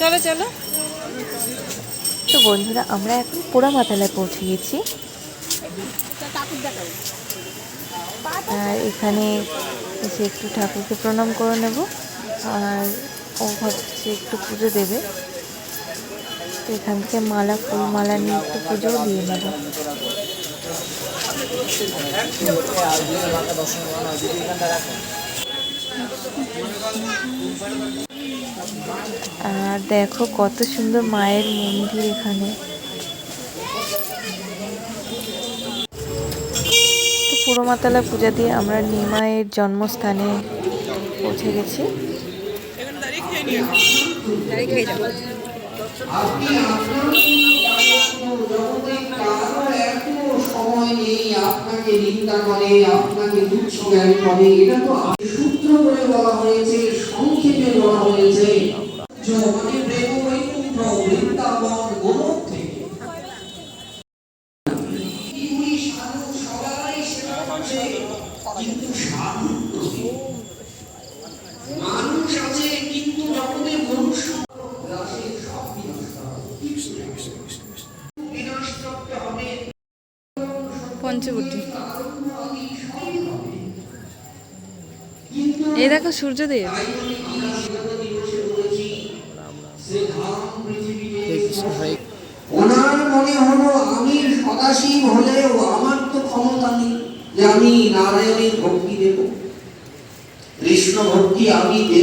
চলো চলো। তো বন্ধুরা, আমরা এখন পোড়ামাতলায় পৌঁছে গেছি। আর এখানে এসে একটু ঠাকুরকে প্রণাম করে নেব। আর ও ভাবছে একটু পুজো দেবে, তো এখান থেকে মালা, ফুল মালা নিয়ে একটু পুজোও দিয়ে নেব। আর দেখো কত সুন্দর মায়ের মন্দির এখানে। তো পোড়ামাতলা পূজা দিয়ে আমরা নিমাইয়ের জন্মস্থানে পৌঁছে গেছি। সময় নেই আপনাকে নিন্দা করে, আপনাকে তুচ্ছ জ্ঞান করে। এটা তো সূত্র করে বলা হয়েছে, সংক্ষেপে বলা হয়েছে। জগতে প্রেম বৈকুণ্ঠ বৃন্দাবন গোলক থেকে সাধু সবাই সেবা করছে, কিন্তু সাধু মানুষ আছে, কিন্তু জগতে মনুষ্য সব বিনাশ করতে হবে। পঞ্চবটী, এই দেখো সূর্যদেব। ওনার মনে হলো আমি সদাশিব হলেও আমার তো ক্ষমতা নেই যে আমি নারায়ণের ভক্তি দেব, কৃষ্ণ ভক্তি আমি দেব।